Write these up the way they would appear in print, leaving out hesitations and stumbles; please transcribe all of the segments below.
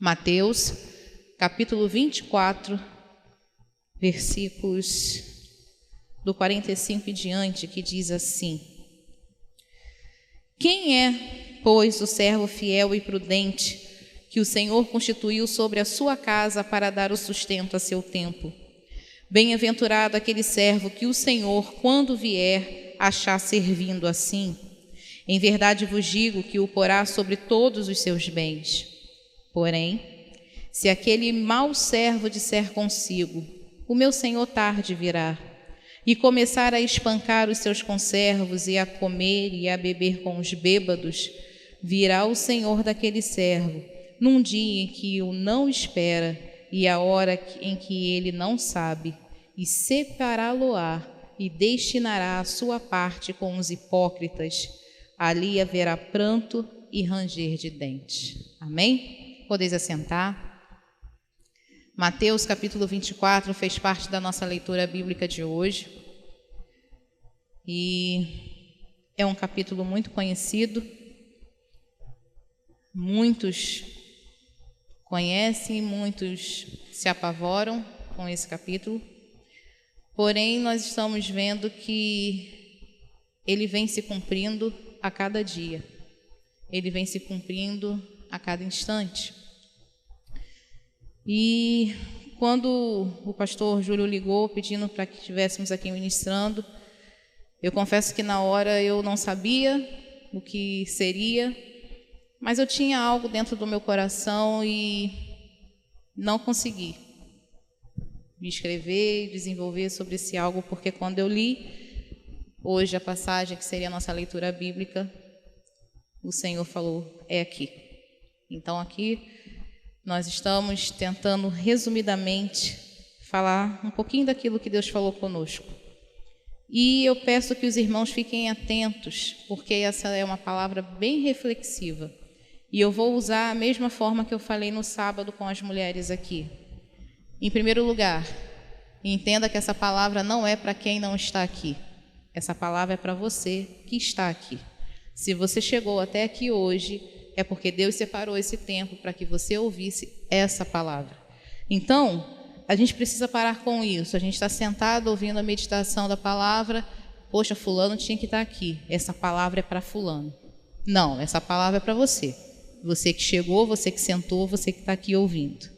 Mateus, capítulo 24, versículos do 45 e diante, que diz assim: Quem é, pois, o servo fiel e prudente que o Senhor constituiu sobre a sua casa para dar o sustento a seu tempo? Bem-aventurado aquele servo que o Senhor, quando vier, achar servindo assim. Em verdade vos digo que o porá sobre todos os seus bens. Porém, se aquele mau servo disser consigo: o meu senhor tarde virá, e começar a espancar os seus conservos, e a comer e a beber com os bêbados, virá o senhor daquele servo, num dia em que o não espera, e a hora em que ele não sabe, e separá-lo-á, e destinará a sua parte com os hipócritas. Ali haverá pranto e ranger de dentes. Amém? Podeis assentar. Mateus capítulo 24 fez parte da nossa leitura bíblica de hoje. E é um capítulo muito conhecido. Muitos conhecem, muitos se apavoram com esse capítulo. Porém, nós estamos vendo que ele vem se cumprindo a cada dia. Ele vem se cumprindo a cada instante. E quando o pastor Júlio ligou pedindo para que estivéssemos aqui ministrando, eu confesso que na hora eu não sabia o que seria, mas eu tinha algo dentro do meu coração e não consegui me escrever e desenvolver sobre esse algo, porque quando eu li hoje a passagem que seria a nossa leitura bíblica, o Senhor falou: é aqui. Então aqui nós estamos tentando resumidamente falar um pouquinho daquilo que Deus falou conosco. E eu peço que os irmãos fiquem atentos, porque essa é uma palavra bem reflexiva. E eu vou usar a mesma forma que eu falei no sábado com as mulheres aqui. Em primeiro lugar, entenda que essa palavra não é para quem não está aqui. Essa palavra é para você que está aqui. Se você chegou até aqui hoje, é porque Deus separou esse tempo para que você ouvisse essa palavra. Então, a gente precisa parar com isso. A gente está sentado ouvindo a meditação da palavra. Poxa, fulano tinha que estar aqui. Essa palavra é para fulano. Não, essa palavra é para você. Você que chegou, você que sentou, você que está aqui ouvindo.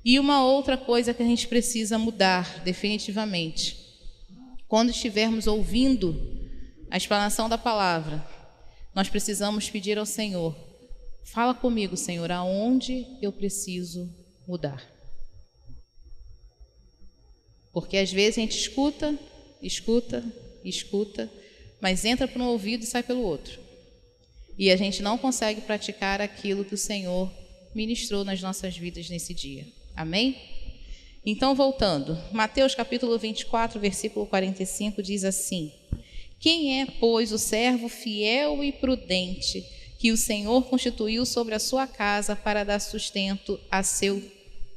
E uma outra coisa que a gente precisa mudar definitivamente. Quando estivermos ouvindo a explanação da palavra, nós precisamos pedir ao Senhor: fala comigo, Senhor, aonde eu preciso mudar. Porque às vezes a gente escuta, mas entra por um ouvido e sai pelo outro. E a gente não consegue praticar aquilo que o Senhor ministrou nas nossas vidas nesse dia. Amém? Então, voltando, Mateus capítulo 24, versículo 45 diz assim: Quem é, pois, o servo fiel e prudente que o Senhor constituiu sobre a sua casa para dar sustento a seu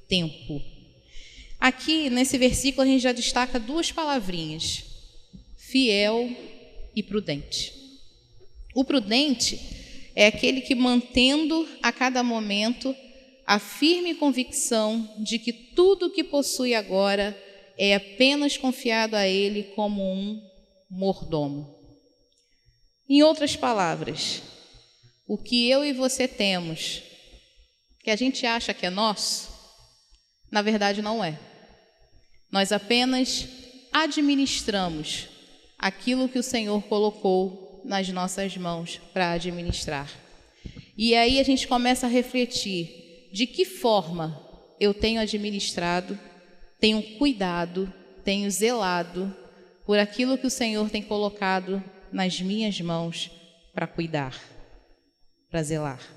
tempo? Aqui, nesse versículo, a gente já destaca duas palavrinhas: fiel e prudente. O prudente é aquele que, mantendo a cada momento a firme convicção de que tudo o que possui agora é apenas confiado a ele como um mordomo. Em outras palavras, o que eu e você temos, que a gente acha que é nosso, na verdade não é. Nós apenas administramos aquilo que o Senhor colocou nas nossas mãos para administrar. E aí a gente começa a refletir: de que forma eu tenho administrado, tenho cuidado, tenho zelado por aquilo que o Senhor tem colocado nas minhas mãos para cuidar, para zelar.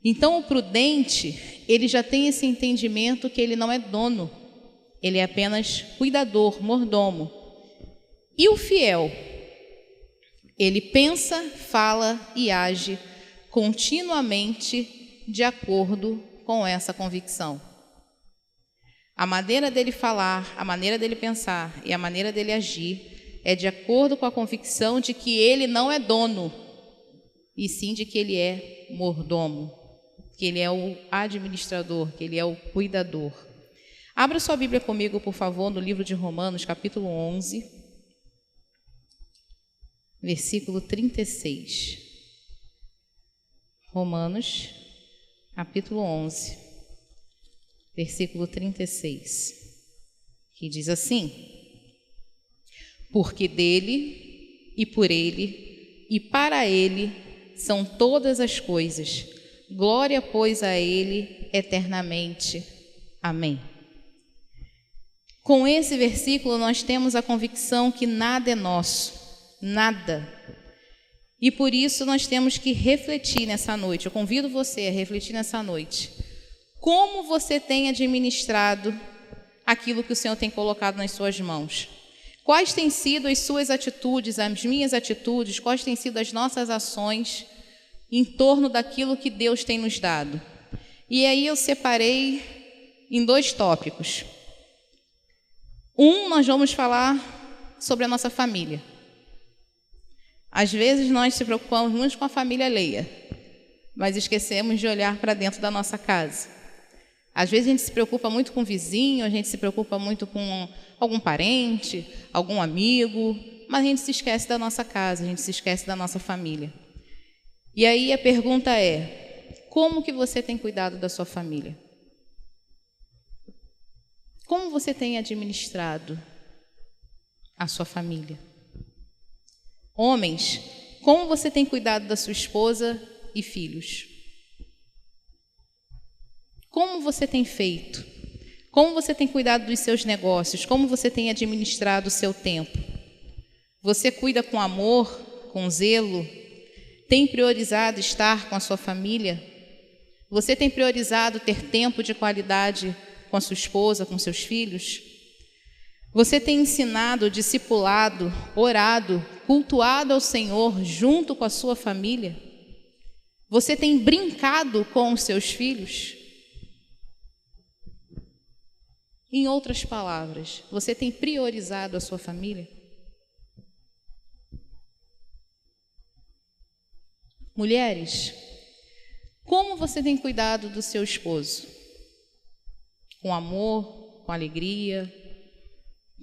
Então o prudente, ele já tem esse entendimento que ele não é dono, ele é apenas cuidador, mordomo. E o fiel, ele pensa, fala e age continuamente de acordo com essa convicção. A maneira dele falar, a maneira dele pensar e a maneira dele agir é de acordo com a convicção de que ele não é dono, e sim de que ele é mordomo. que Ele é o administrador, que Ele é o cuidador. Abra sua Bíblia comigo, por favor, no livro de Romanos, capítulo 11, versículo 36. Romanos, capítulo 11, versículo 36, que diz assim: porque dele, e por ele, e para ele são todas as coisas. Glória, pois, a ele eternamente. Amém. Com esse versículo, nós temos a convicção que nada é nosso, nada. E por isso nós temos que refletir nessa noite. Eu convido você a refletir nessa noite. Como você tem administrado aquilo que o Senhor tem colocado nas suas mãos? Quais têm sido as suas atitudes, as minhas atitudes, quais têm sido as nossas ações em torno daquilo que Deus tem nos dado? E aí eu separei em 2 tópicos. Nós vamos falar sobre a nossa família. Às vezes nós se preocupamos muito com a família alheia, mas esquecemos de olhar para dentro da nossa casa. Às vezes a gente se preocupa muito com o vizinho, a gente se preocupa muito com algum parente, algum amigo, mas a gente se esquece da nossa casa, a gente se esquece da nossa família. E aí a pergunta é: como que você tem cuidado da sua família? Como você tem administrado a sua família? Homens, como você tem cuidado da sua esposa e filhos? Como você tem feito? Como você tem cuidado dos seus negócios? Como você tem administrado o seu tempo? Você cuida com amor, com zelo? Tem priorizado estar com a sua família? Você tem priorizado ter tempo de qualidade com a sua esposa, com seus filhos? Você tem ensinado, discipulado, orado, cultuado ao Senhor junto com a sua família? Você tem brincado com os seus filhos? Em outras palavras, você tem priorizado a sua família? Mulheres, como você tem cuidado do seu esposo? Com amor, com alegria,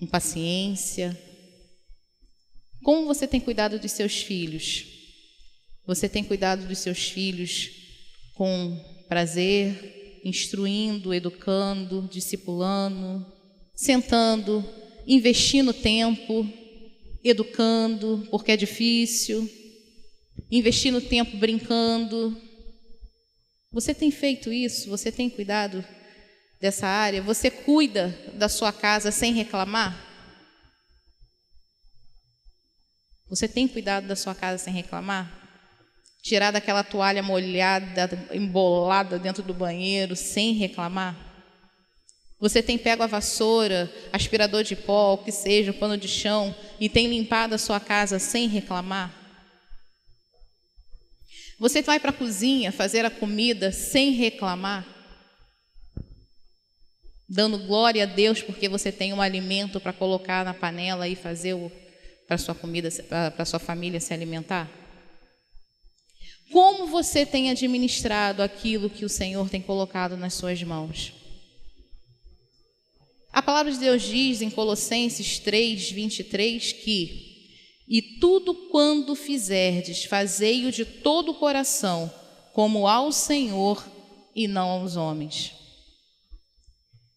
com paciência? Como você tem cuidado dos seus filhos? Você tem cuidado dos seus filhos com prazer, instruindo, educando, discipulando, sentando, investindo tempo, educando, porque é difícil, investindo tempo brincando? Você tem feito isso? Você tem cuidado dessa área? Você cuida da sua casa sem reclamar? Você tem cuidado da sua casa sem reclamar? Tirar daquela toalha molhada, embolada dentro do banheiro sem reclamar? Você tem pego a vassoura, aspirador de pó, o que seja, o pano de chão, e tem limpado a sua casa sem reclamar? Você vai para a cozinha fazer a comida sem reclamar? Dando glória a Deus porque você tem um alimento para colocar na panela e fazer para sua comida, para sua família se alimentar? Como você tem administrado aquilo que o Senhor tem colocado nas suas mãos? A palavra de Deus diz em Colossenses 3:23 que: e tudo quando fizerdes, fazei-o de todo o coração, como ao Senhor e não aos homens.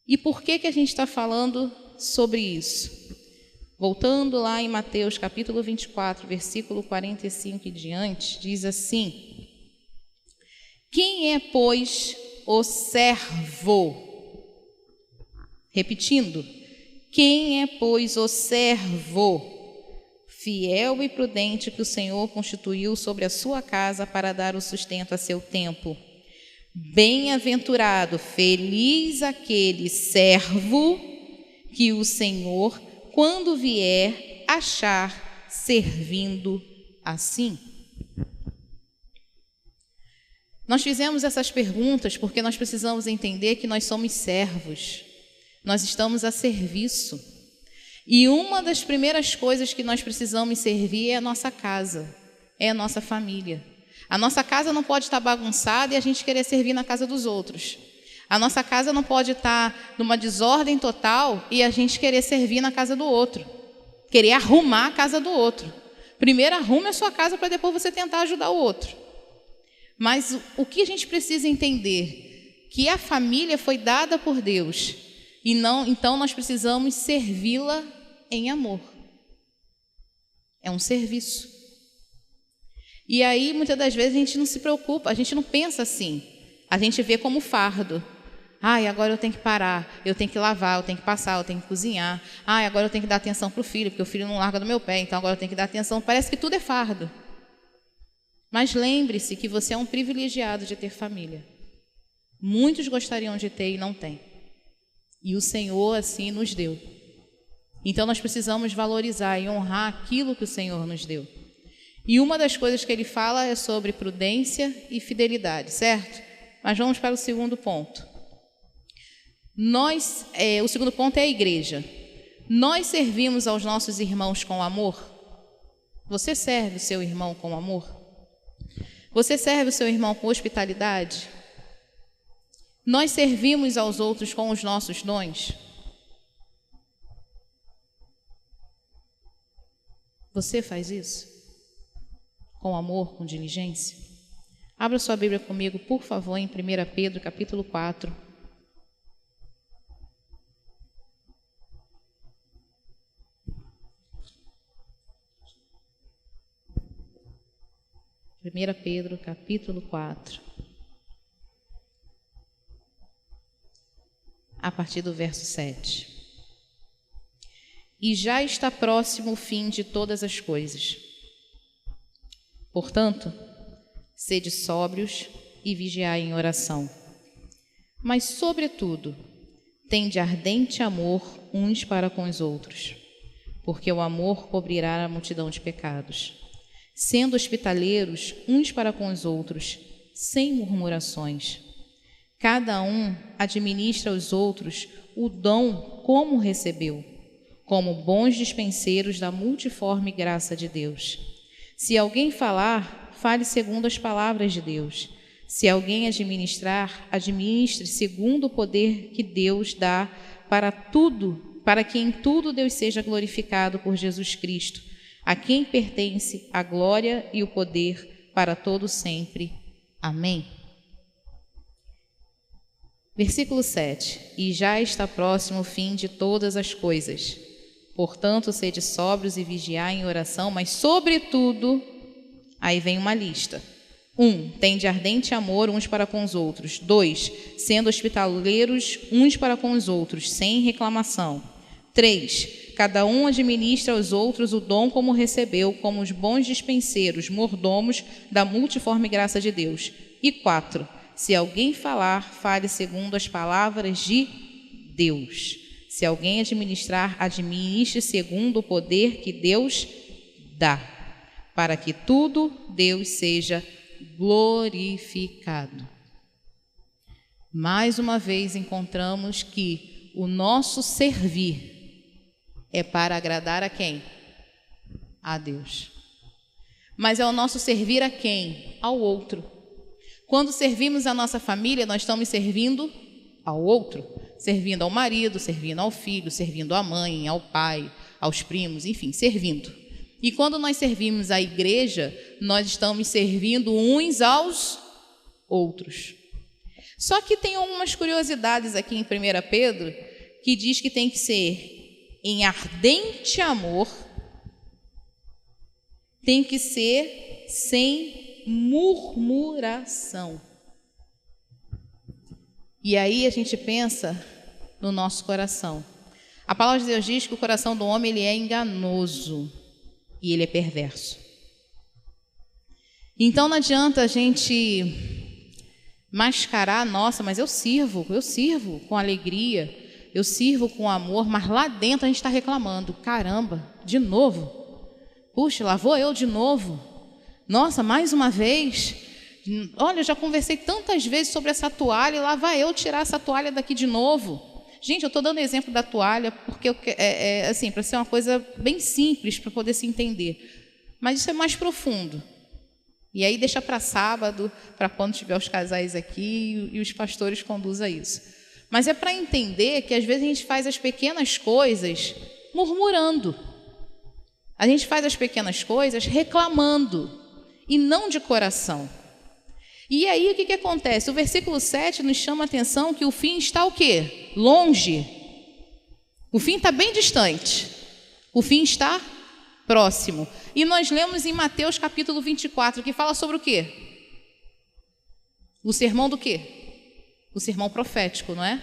E por que a gente está falando sobre isso? Voltando lá em Mateus capítulo 24, versículo 45 e diante, diz assim: quem é, pois, o servo? Repetindo, quem é, pois, o servo fiel e prudente que o Senhor constituiu sobre a sua casa para dar o sustento a seu tempo? Bem-aventurado, feliz aquele servo que o Senhor, quando vier, achar servindo assim. Nós fizemos essas perguntas porque nós precisamos entender que nós somos servos, nós estamos a serviço. E uma das primeiras coisas que nós precisamos servir é a nossa casa, é a nossa família. A nossa casa não pode estar bagunçada e a gente querer servir na casa dos outros. A nossa casa não pode estar numa desordem total e a gente querer servir na casa do outro. Querer arrumar a casa do outro. Primeiro arrume a sua casa para depois você tentar ajudar o outro. Mas o que a gente precisa entender? Que a família foi dada por Deus. Então nós precisamos servi-la em amor. É um serviço. E aí, muitas das vezes, a gente não se preocupa, a gente não pensa assim. A gente vê como fardo. Agora eu tenho que parar, eu tenho que lavar, eu tenho que passar, eu tenho que cozinhar. Agora eu tenho que dar atenção para o filho, porque o filho não larga do meu pé, então agora eu tenho que dar atenção. Parece que tudo é fardo. Mas lembre-se que você é um privilegiado de ter família. Muitos gostariam de ter e não têm. E o Senhor assim nos deu. Então nós precisamos valorizar e honrar aquilo que o Senhor nos deu. E uma das coisas que ele fala é sobre prudência e fidelidade, certo? Mas vamos para o segundo ponto. O segundo ponto é a igreja. Nós servimos aos nossos irmãos com amor? Você serve o seu irmão com amor? Você serve o seu irmão com hospitalidade? Nós servimos aos outros com os nossos dons? Você faz isso? Com amor, com diligência? Abra sua Bíblia comigo, por favor, em 1 Pedro, capítulo 4. Primeira Pedro, capítulo 4. A partir do verso 7. E já está próximo o fim de todas as coisas. Portanto, sede sóbrios e vigiai em oração. Mas, sobretudo, tende ardente amor uns para com os outros, porque o amor cobrirá a multidão de pecados. Sendo hospitaleiros uns para com os outros, sem murmurações. Cada um administra aos outros o dom como recebeu, como bons dispenseiros da multiforme graça de Deus. Se alguém falar, fale segundo as palavras de Deus. Se alguém administrar, administre segundo o poder que Deus dá para que em tudo Deus seja glorificado por Jesus Cristo, a quem pertence a glória e o poder para todo sempre. Amém. Versículo 7. E já está próximo o fim de todas as coisas. Portanto, sede sóbrios e vigiai em oração, mas sobretudo, aí vem uma lista. 1. Tende ardente amor uns para com os outros. 2. Sendo hospitaleiros uns para com os outros, sem reclamação. 3. Cada um administra aos outros o dom como recebeu, como os bons dispenseiros, mordomos da multiforme graça de Deus. E 4. Se alguém falar, fale segundo as palavras de Deus. Se alguém administrar, administre segundo o poder que Deus dá, para que tudo Deus seja glorificado. Mais uma vez encontramos que o nosso servir é para agradar a quem? A Deus. Mas é o nosso servir a quem? Ao outro. Quando servimos a nossa família, nós estamos servindo ao outro, servindo ao marido, servindo ao filho, servindo à mãe, ao pai, aos primos, enfim, servindo. E quando nós servimos a igreja, nós estamos servindo uns aos outros. Só que tem algumas curiosidades aqui em 1 Pedro, que diz que tem que ser em ardente amor, tem que ser sem murmuração. E aí a gente pensa no nosso coração. A palavra de Deus diz que o coração do homem ele é enganoso e ele é perverso. Então não adianta a gente mascarar, nossa, mas eu sirvo com alegria, eu sirvo com amor, mas lá dentro a gente está reclamando. Caramba, de novo? Puxa, lá vou eu de novo. Nossa, mais uma vez. Olha, eu já conversei tantas vezes sobre essa toalha e lá vai eu tirar essa toalha daqui de novo. Gente, eu estou dando exemplo da toalha porque assim, para ser uma coisa bem simples, para poder se entender. Mas isso é mais profundo. E aí deixa para sábado, para quando tiver os casais aqui e os pastores conduzam isso. Mas é para entender que às vezes a gente faz as pequenas coisas murmurando. A gente faz as pequenas coisas reclamando e não de coração. E aí o que acontece? O versículo 7 nos chama a atenção que o fim está o quê? Longe. O fim está bem distante. O fim está próximo. E nós lemos em Mateus capítulo 24, que fala sobre o quê? O sermão do quê? O sermão profético, não é?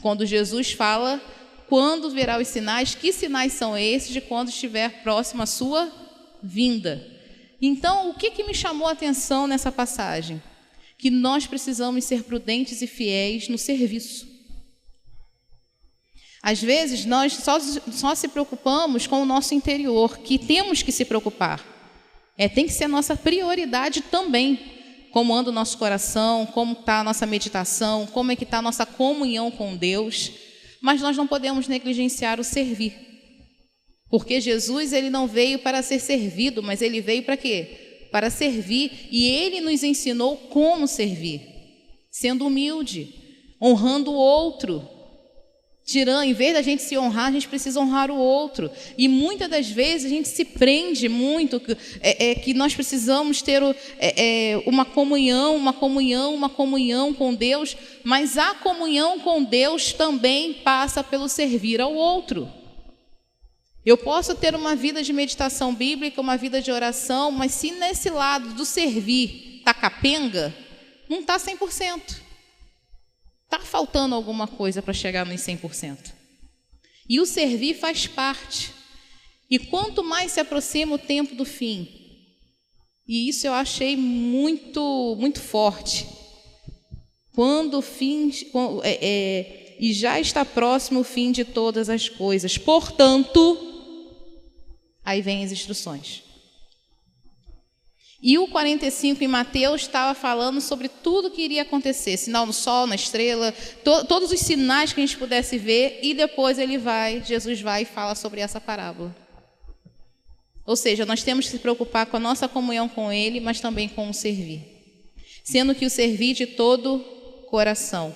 Quando Jesus fala, quando verá os sinais, que sinais são esses de quando estiver próximo a sua vinda? Então, o que me chamou a atenção nessa passagem? Que nós precisamos ser prudentes e fiéis no serviço. Às vezes, nós só se preocupamos com o nosso interior, que temos que se preocupar. Tem que ser a nossa prioridade também. Como anda o nosso coração, como está a nossa meditação, como é que está a nossa comunhão com Deus. Mas nós não podemos negligenciar o servir. Porque Jesus, ele não veio para ser servido, mas ele veio para quê? Para servir. E ele nos ensinou como servir. Sendo humilde, honrando o outro. Em vez da gente se honrar, a gente precisa honrar o outro. E muitas das vezes a gente se prende muito que nós precisamos ter uma comunhão com Deus, mas a comunhão com Deus também passa pelo servir ao outro. Eu posso ter uma vida de meditação bíblica, uma vida de oração, mas se nesse lado do servir está capenga, não está 100%. Está faltando alguma coisa para chegar nos 100%. E o servir faz parte. E quanto mais se aproxima o tempo do fim, e isso eu achei muito, muito forte, quando o fim, e já está próximo o fim de todas as coisas, portanto, aí vem as instruções. E o 45 em Mateus estava falando sobre tudo que iria acontecer, sinal no sol, na estrela, todos os sinais que a gente pudesse ver, e depois Jesus vai e fala sobre essa parábola. Ou seja, nós temos que se preocupar com a nossa comunhão com Ele, mas também com o servir. Sendo que o servir de todo coração.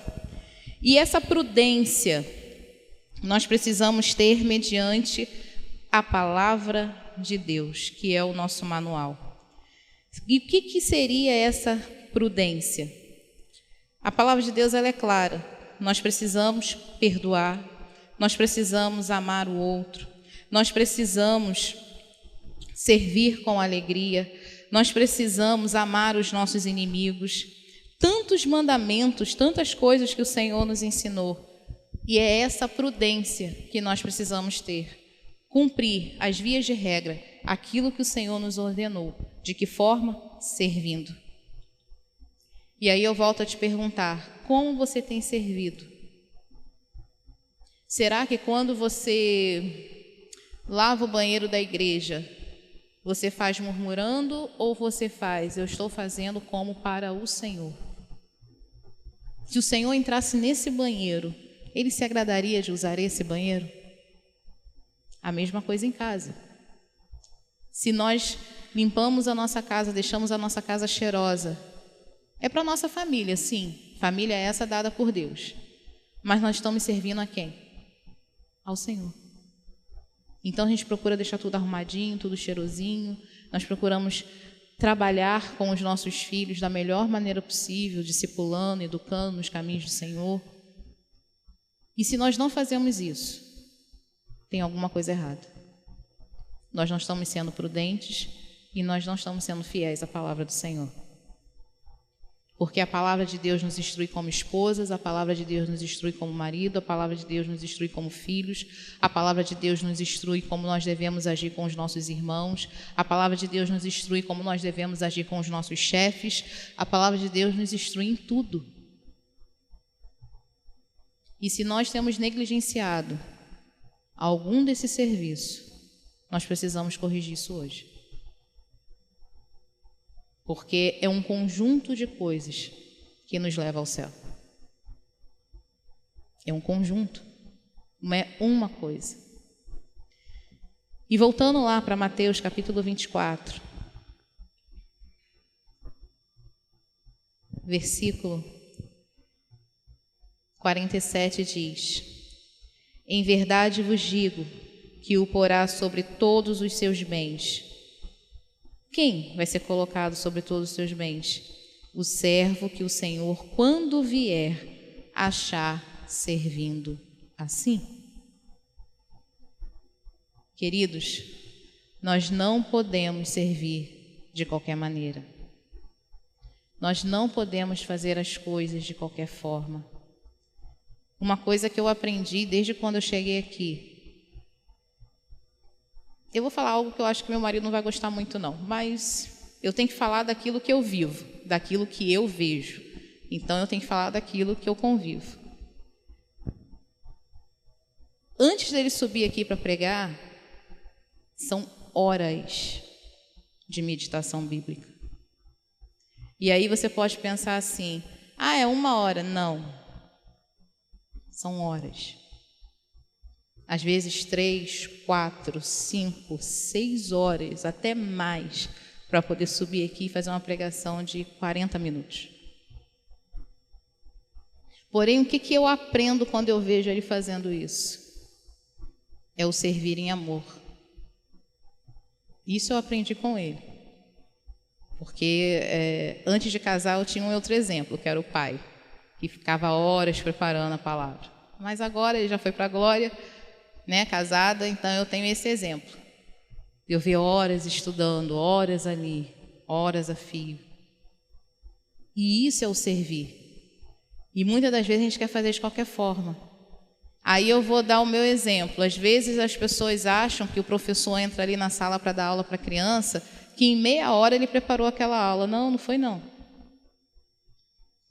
E essa prudência nós precisamos ter mediante a palavra de Deus, que é o nosso manual. E o que seria essa prudência? A palavra de Deus ela é clara. Nós precisamos perdoar, nós precisamos amar o outro, nós precisamos servir com alegria, nós precisamos amar os nossos inimigos. Tantos mandamentos, tantas coisas que o Senhor nos ensinou. E é essa prudência que nós precisamos ter. Cumprir as vias de regra, aquilo que o Senhor nos ordenou. De que forma? Servindo. E aí eu volto a te perguntar, como você tem servido? Será que quando você lava o banheiro da igreja, você faz murmurando ou você faz, eu estou fazendo como para o Senhor? Se o Senhor entrasse nesse banheiro, Ele se agradaria de usar esse banheiro? A mesma coisa em casa. Se nós limpamos a nossa casa, deixamos a nossa casa cheirosa, é para a nossa família, sim. Família é essa dada por Deus. Mas nós estamos servindo a quem? Ao Senhor. Então a gente procura deixar tudo arrumadinho, tudo cheirosinho. Nós procuramos trabalhar com os nossos filhos da melhor maneira possível, discipulando, educando nos caminhos do Senhor. E se nós não fazemos isso, tem alguma coisa errada. Nós não estamos sendo prudentes e nós não estamos sendo fiéis à palavra do Senhor. Porque a palavra de Deus nos instrui como esposas, a palavra de Deus nos instrui como marido, a palavra de Deus nos instrui como filhos, a palavra de Deus nos instrui como nós devemos agir com os nossos irmãos, a palavra de Deus nos instrui como nós devemos agir com os nossos chefes, a palavra de Deus nos instrui em tudo. E se nós temos negligenciado algum desse serviço, nós precisamos corrigir isso hoje. Porque é um conjunto de coisas que nos leva ao céu. É um conjunto, não é uma coisa. E voltando lá para Mateus capítulo 24, versículo 47 diz: em verdade vos digo que o porá sobre todos os seus bens. Quem vai ser colocado sobre todos os seus bens? O servo que o Senhor, quando vier, achar servindo assim. Queridos, nós não podemos servir de qualquer maneira. Nós não podemos fazer as coisas de qualquer forma. Uma coisa que eu aprendi desde quando eu cheguei aqui. Eu vou falar algo que eu acho que meu marido não vai gostar muito não, mas eu tenho que falar daquilo que eu vivo, daquilo que eu vejo. Então eu tenho que falar daquilo que eu convivo. Antes dele subir aqui para pregar, são horas de meditação bíblica. E aí você pode pensar assim: ah, é 1 hora. Não. São horas. Às vezes 3, 4, 5, 6 horas, até mais, para poder subir aqui e fazer uma pregação de 40 minutos. Porém, o que eu aprendo quando eu vejo ele fazendo isso? É o servir em amor. Isso eu aprendi com ele. Porque antes de casar eu tinha um outro exemplo, que era o pai, que ficava horas preparando a palavra. Mas agora ele já foi para a glória, né, casada, então eu tenho esse exemplo. Eu vi horas estudando, horas ali, horas a fio. E isso é o servir. E muitas das vezes a gente quer fazer de qualquer forma. Aí eu vou dar o meu exemplo. Às vezes as pessoas acham que o professor entra ali na sala para dar aula para a criança, que em meia hora ele preparou aquela aula. Não, não foi não.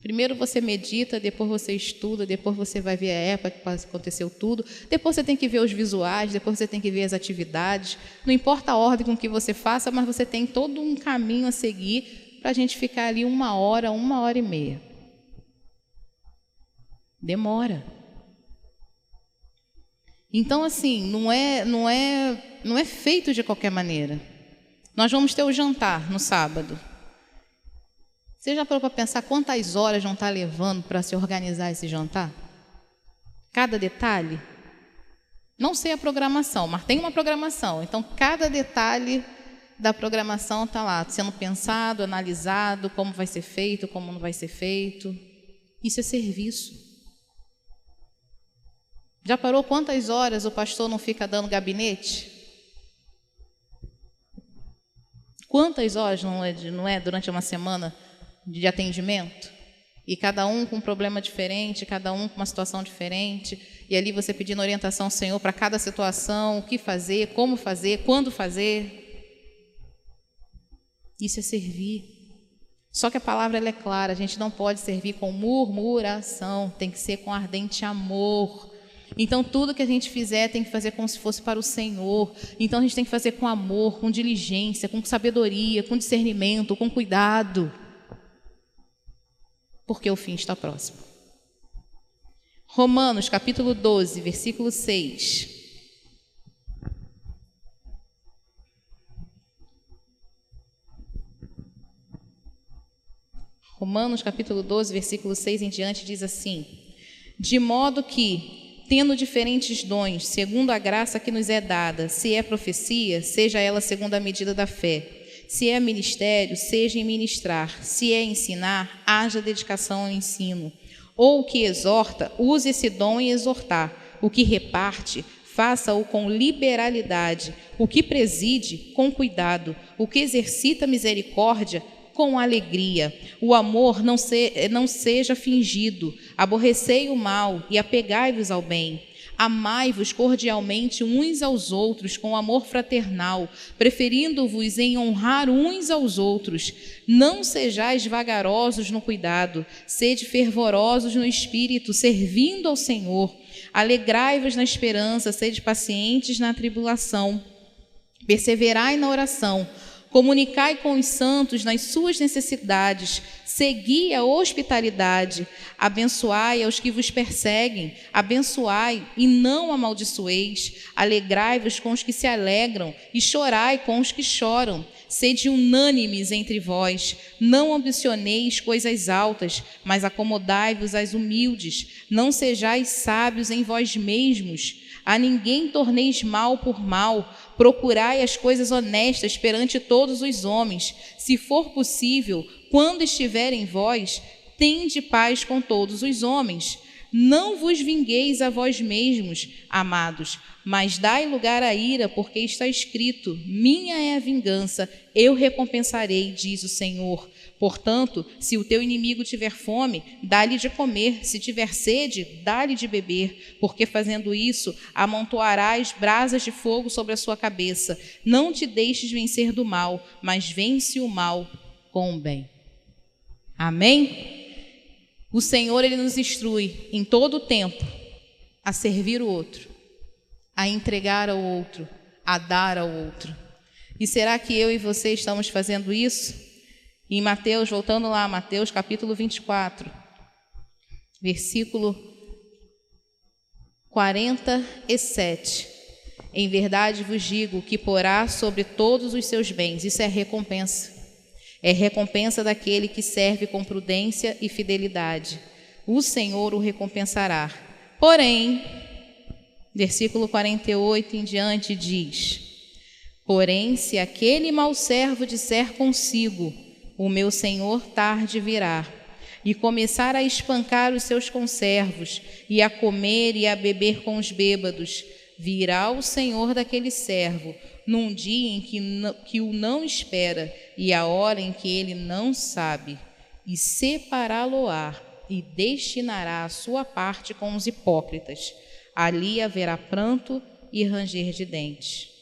Primeiro você medita, depois você estuda, depois você vai ver a época que aconteceu tudo, depois você tem que ver os visuais, depois você tem que ver as atividades. Não importa a ordem com que você faça, mas você tem todo um caminho a seguir para a gente ficar ali 1 hora, 1h30. Demora. Então, assim, não é feito de qualquer maneira. Nós vamos ter o jantar no sábado. Você já parou para pensar quantas horas vão estar levando para se organizar esse jantar? Cada detalhe? Não sei a programação, mas tem uma programação. Então, cada detalhe da programação está lá, sendo pensado, analisado, como vai ser feito, como não vai ser feito. Isso é serviço. Já parou quantas horas o pastor não fica dando gabinete? Quantas horas não é durante uma semana de atendimento? E cada um com um problema diferente, cada um com uma situação diferente, e ali você pedindo orientação ao Senhor para cada situação, o que fazer, como fazer, quando fazer. Isso é servir. Só que a palavra ela é clara, a gente não pode servir com murmuração, tem que ser com ardente amor. Então tudo que a gente fizer tem que fazer como se fosse para o Senhor. Então a gente tem que fazer com amor, com diligência, com sabedoria, com discernimento, com cuidado. Porque o fim está próximo. Romanos, capítulo 12, versículo 6. Romanos, capítulo 12, versículo 6 em diante, diz assim: de modo que, tendo diferentes dons, segundo a graça que nos é dada, se é profecia, seja ela segundo a medida da fé. Se é ministério, seja em ministrar. Se é ensinar, haja dedicação ao ensino. Ou o que exorta, use esse dom em exortar. O que reparte, faça-o com liberalidade. O que preside, com cuidado. O que exercita misericórdia, com alegria. O amor não seja fingido. Aborrecei o mal e apegai-vos ao bem. Amai-vos cordialmente uns aos outros com amor fraternal, preferindo-vos em honrar uns aos outros. Não sejais vagarosos no cuidado, sede fervorosos no espírito, servindo ao Senhor. Alegrai-vos na esperança, sede pacientes na tribulação. Perseverai na oração. Comunicai com os santos nas suas necessidades, segui a hospitalidade, abençoai aos que vos perseguem, abençoai e não amaldiçoeis, alegrai-vos com os que se alegram e chorai com os que choram. sede unânimes entre vós, não ambicioneis coisas altas, mas acomodai-vos às humildes, não sejais sábios em vós mesmos, a ninguém torneis mal por mal, procurai as coisas honestas perante todos os homens, se for possível, quando estiver em vós, tende paz com todos os homens. Não vos vingueis a vós mesmos, amados, mas dai lugar à ira, porque está escrito: minha é a vingança, eu recompensarei, diz o Senhor. Portanto, se o teu inimigo tiver fome, dá-lhe de comer, se tiver sede, dá-lhe de beber, porque fazendo isso, amontoarás brasas de fogo sobre a sua cabeça. Não te deixes vencer do mal, mas vence o mal com o bem. Amém? O Senhor, Ele nos instrui em todo o tempo a servir o outro, a entregar ao outro, a dar ao outro. E será que eu e você estamos fazendo isso? Em Mateus, voltando lá, Mateus capítulo 24, versículo 47. Em verdade vos digo que porá sobre todos os seus bens. Isso é recompensa. É recompensa daquele que serve com prudência e fidelidade. O Senhor o recompensará. Porém, versículo 48 em diante diz: porém, se aquele mau servo disser consigo, o meu Senhor tarde virá, e começar a espancar os seus conservos, e a comer e a beber com os bêbados, virá o Senhor daquele servo, num dia em que o não espera, e a hora em que ele não sabe, e separá-lo-á, e destinará a sua parte com os hipócritas. Ali haverá pranto e ranger de dentes.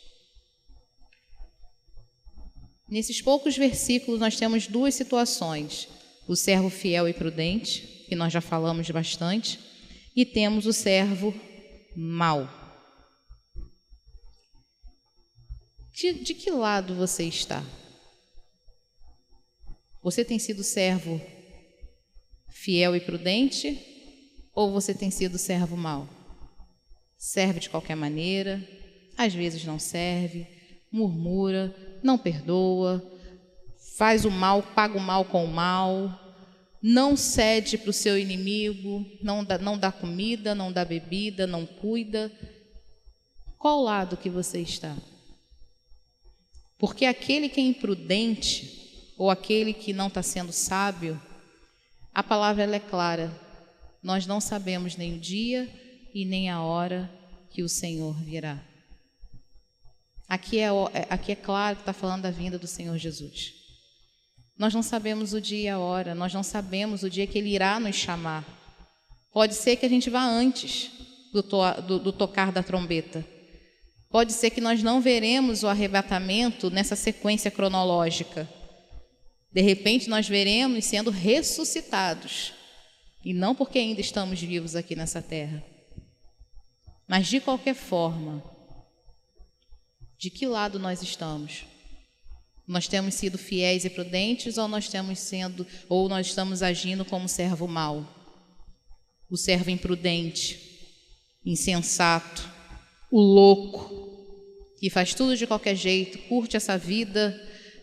Nesses poucos versículos nós temos duas situações: o servo fiel e prudente, que nós já falamos bastante, e temos o servo mau. De que lado você está? Você tem sido servo fiel e prudente, ou você tem sido servo mau? Serve de qualquer maneira, às vezes não serve, murmura, não perdoa, faz o mal, paga o mal com o mal, não cede para o seu inimigo, não dá comida, não dá bebida, não cuida. Qual lado que você está? Porque aquele que é imprudente, ou aquele que não está sendo sábio, a palavra ela é clara: nós não sabemos nem o dia e nem a hora que o Senhor virá. Aqui é claro que está falando da vinda do Senhor Jesus. Nós não sabemos o dia e a hora, nós não sabemos o dia que Ele irá nos chamar. Pode ser que a gente vá antes do tocar da trombeta. Pode ser que nós não veremos o arrebatamento nessa sequência cronológica. De repente, nós veremos sendo ressuscitados. E não porque ainda estamos vivos aqui nessa terra. Mas, de qualquer forma, de que lado nós estamos? Nós temos sido fiéis e prudentes, ou nós estamos agindo como servo mau? O servo imprudente, insensato, o louco, que faz tudo de qualquer jeito, curte essa vida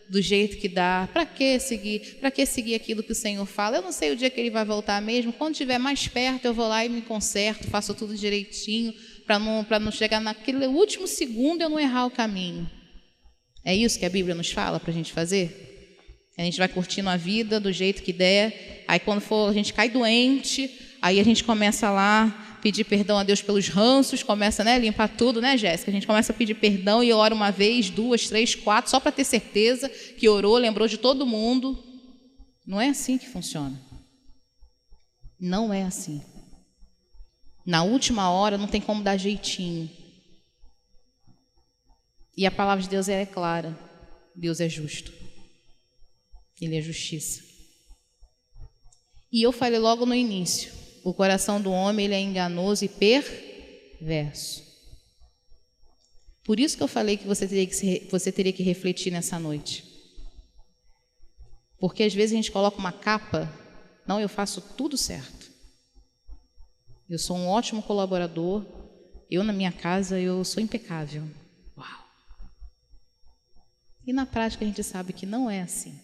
do jeito que dá. Para que seguir aquilo que o Senhor fala? Eu não sei o dia que Ele vai voltar mesmo. Quando estiver mais perto, eu vou lá e me conserto, faço tudo direitinho, para não chegar naquele último segundo e eu não errar o caminho. É isso que a Bíblia nos fala para a gente fazer? A gente vai curtindo a vida do jeito que der, aí quando a gente cai doente, aí a gente começa lá pedir perdão a Deus pelos ranços, começa, limpar tudo, Jéssica? A gente começa a pedir perdão e ora uma vez, 2, 3, 4, só para ter certeza que orou, lembrou de todo mundo. Não é assim que funciona. Não é assim. Na última hora não tem como dar jeitinho. E a palavra de Deus é clara. Deus é justo. Ele é justiça. E eu falei logo no início: o coração do homem ele é enganoso e perverso. Por isso que eu falei que você teria que refletir nessa noite. Porque às vezes a gente coloca uma capa: não, eu faço tudo certo. Eu sou um ótimo colaborador. Eu, na minha casa, eu sou impecável. Uau! E na prática a gente sabe que não é assim.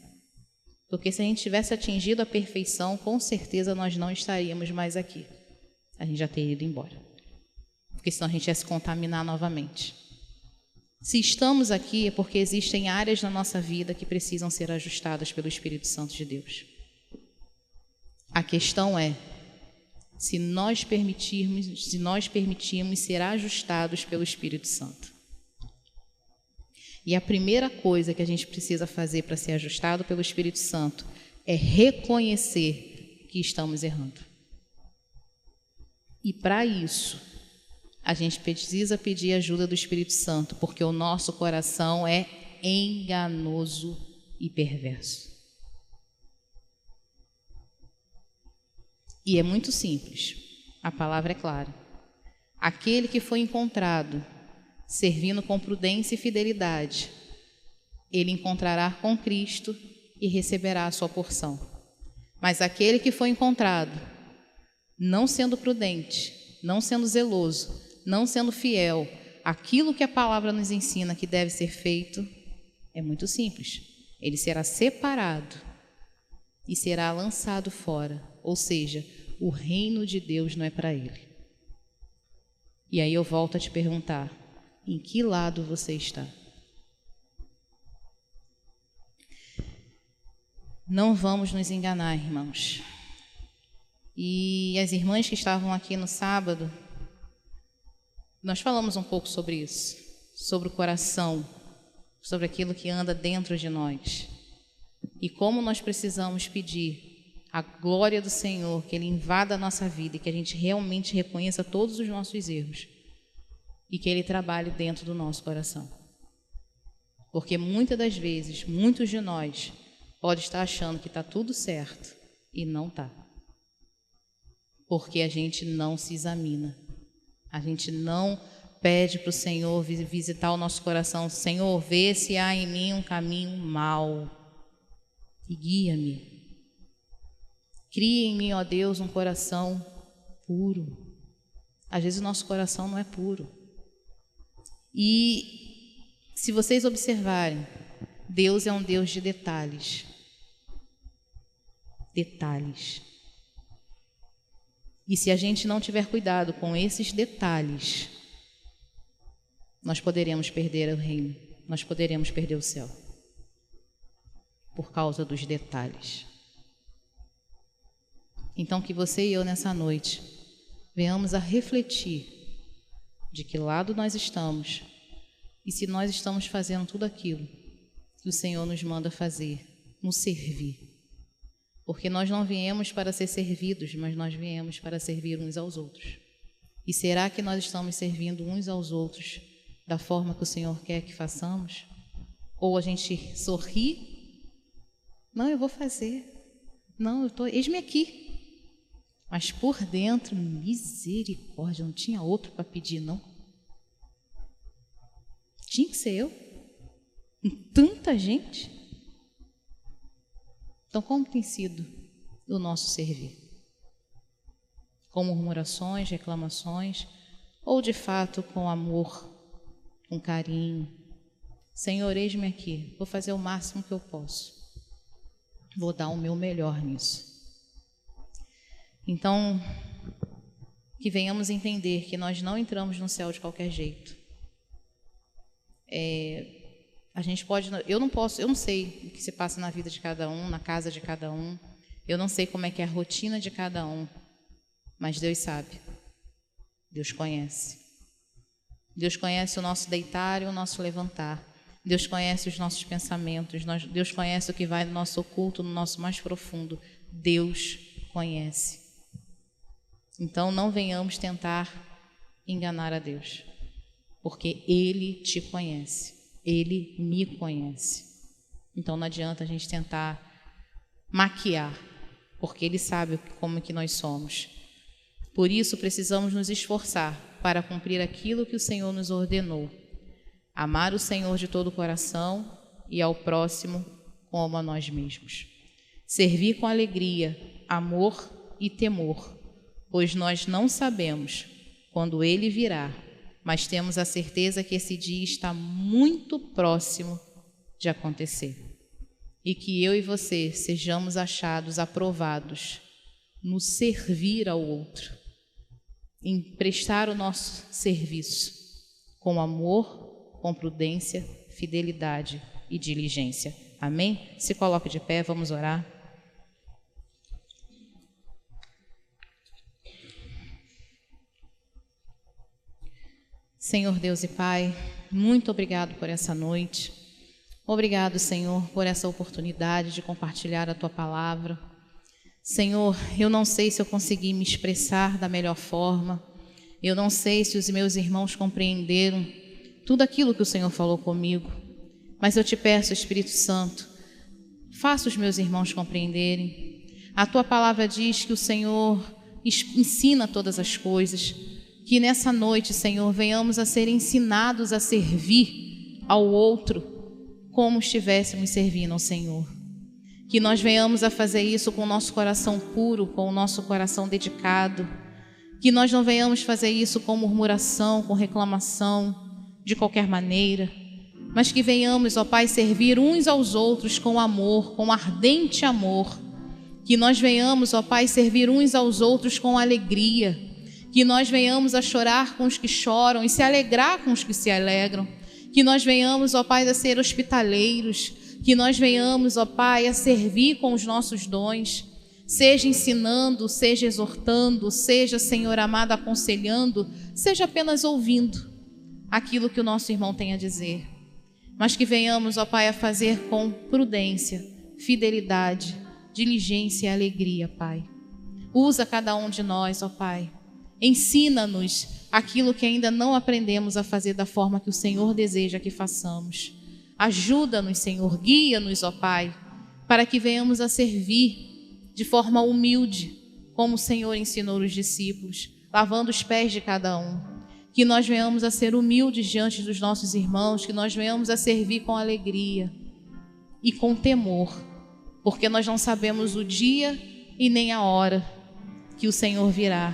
Porque se a gente tivesse atingido a perfeição, com certeza nós não estaríamos mais aqui. A gente já teria ido embora. Porque senão a gente ia se contaminar novamente. Se estamos aqui é porque existem áreas na nossa vida que precisam ser ajustadas pelo Espírito Santo de Deus. A questão é, se nós permitirmos ser ajustados pelo Espírito Santo. E a primeira coisa que a gente precisa fazer para ser ajustado pelo Espírito Santo é reconhecer que estamos errando. E para isso, a gente precisa pedir ajuda do Espírito Santo, porque o nosso coração é enganoso e perverso. E é muito simples, a palavra é clara. Aquele que foi encontrado servindo com prudência e fidelidade, ele encontrará com Cristo e receberá a sua porção. Mas aquele que foi encontrado não sendo prudente, não sendo zeloso, não sendo fiel, aquilo que a palavra nos ensina que deve ser feito, é muito simples. Ele será separado e será lançado fora, ou seja, o reino de Deus não é para ele. E aí eu volto a te perguntar, em que lado você está? Não vamos nos enganar, irmãos. E as irmãs que estavam aqui no sábado, nós falamos um pouco sobre isso, sobre o coração, sobre aquilo que anda dentro de nós. E como nós precisamos pedir a glória do Senhor, que Ele invada a nossa vida e que a gente realmente reconheça todos os nossos erros. E que Ele trabalhe dentro do nosso coração. Porque muitas das vezes, muitos de nós podem estar achando que está tudo certo e não está. Porque a gente não se examina. A gente não pede para o Senhor visitar o nosso coração. Senhor, vê se há em mim um caminho mau e guia-me. Cria em mim, ó Deus, um coração puro. Às vezes o nosso coração não é puro. E se vocês observarem, Deus é um Deus de detalhes. Detalhes. E se a gente não tiver cuidado com esses detalhes, nós poderemos perder o reino, nós poderemos perder o céu. Por causa dos detalhes. Então, que você e eu nessa noite venhamos a refletir de que lado nós estamos e se nós estamos fazendo tudo aquilo que o Senhor nos manda fazer, nos servir. Porque nós não viemos para ser servidos, mas nós viemos para servir uns aos outros. E será que nós estamos servindo uns aos outros da forma que o Senhor quer que façamos? Ou a gente sorri? Não, eu vou fazer. Não, eis-me aqui. Mas por dentro, misericórdia, não tinha outro para pedir, não. Tinha que ser eu. Com tanta gente. Então, como tem sido o nosso servir? Com murmurações, reclamações, ou de fato com amor, com carinho? Senhor, eis-me aqui, vou fazer o máximo que eu posso. Vou dar o meu melhor nisso. Então, que venhamos entender que nós não entramos no céu de qualquer jeito. A gente pode, eu não sei o que se passa na vida de cada um, na casa de cada um. Eu não sei como é que é a rotina de cada um, mas Deus sabe. Deus conhece. Deus conhece o nosso deitar e o nosso levantar. Deus conhece os nossos pensamentos. Deus conhece o que vai no nosso oculto, no nosso mais profundo. Deus conhece. Então, não venhamos tentar enganar a Deus, porque Ele te conhece, Ele me conhece. Então, não adianta a gente tentar maquiar, porque Ele sabe como que nós somos. Por isso, precisamos nos esforçar para cumprir aquilo que o Senhor nos ordenou. Amar o Senhor de todo o coração e ao próximo como a nós mesmos. Servir com alegria, amor e temor, pois nós não sabemos quando Ele virá, mas temos a certeza que esse dia está muito próximo de acontecer. E que eu e você sejamos achados aprovados no servir ao outro, em prestar o nosso serviço com amor, com prudência, fidelidade e diligência. Amém? Se coloque de pé, vamos orar. Senhor Deus e Pai, muito obrigado por essa noite. Obrigado, Senhor, por essa oportunidade de compartilhar a Tua palavra. Senhor, eu não sei se eu consegui me expressar da melhor forma. Eu não sei se os meus irmãos compreenderam tudo aquilo que o Senhor falou comigo. Mas eu te peço, Espírito Santo, faça os meus irmãos compreenderem. A Tua palavra diz que o Senhor ensina todas as coisas. Que nessa noite, Senhor, venhamos a ser ensinados a servir ao outro como estivéssemos servindo ao Senhor. Que nós venhamos a fazer isso com o nosso coração puro, com o nosso coração dedicado. Que nós não venhamos fazer isso com murmuração, com reclamação, de qualquer maneira. Mas que venhamos, ó Pai, servir uns aos outros com amor, com ardente amor. Que nós venhamos, ó Pai, servir uns aos outros com alegria. Que nós venhamos a chorar com os que choram e se alegrar com os que se alegram. Que nós venhamos, ó Pai, a ser hospitaleiros. Que nós venhamos, ó Pai, a servir com os nossos dons. Seja ensinando, seja exortando, seja, Senhor amado, aconselhando, seja apenas ouvindo aquilo que o nosso irmão tem a dizer. Mas que venhamos, ó Pai, a fazer com prudência, fidelidade, diligência e alegria, Pai. Usa cada um de nós, ó Pai. Ensina-nos aquilo que ainda não aprendemos a fazer da forma que o Senhor deseja que façamos. Ajuda-nos, Senhor, guia-nos, ó Pai, para que venhamos a servir de forma humilde, como o Senhor ensinou os discípulos, lavando os pés de cada um. Que nós venhamos a ser humildes diante dos nossos irmãos, que nós venhamos a servir com alegria e com temor, porque nós não sabemos o dia e nem a hora que o Senhor virá.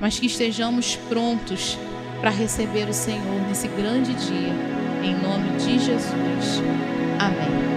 Mas que estejamos prontos para receber o Senhor nesse grande dia, em nome de Jesus. Amém.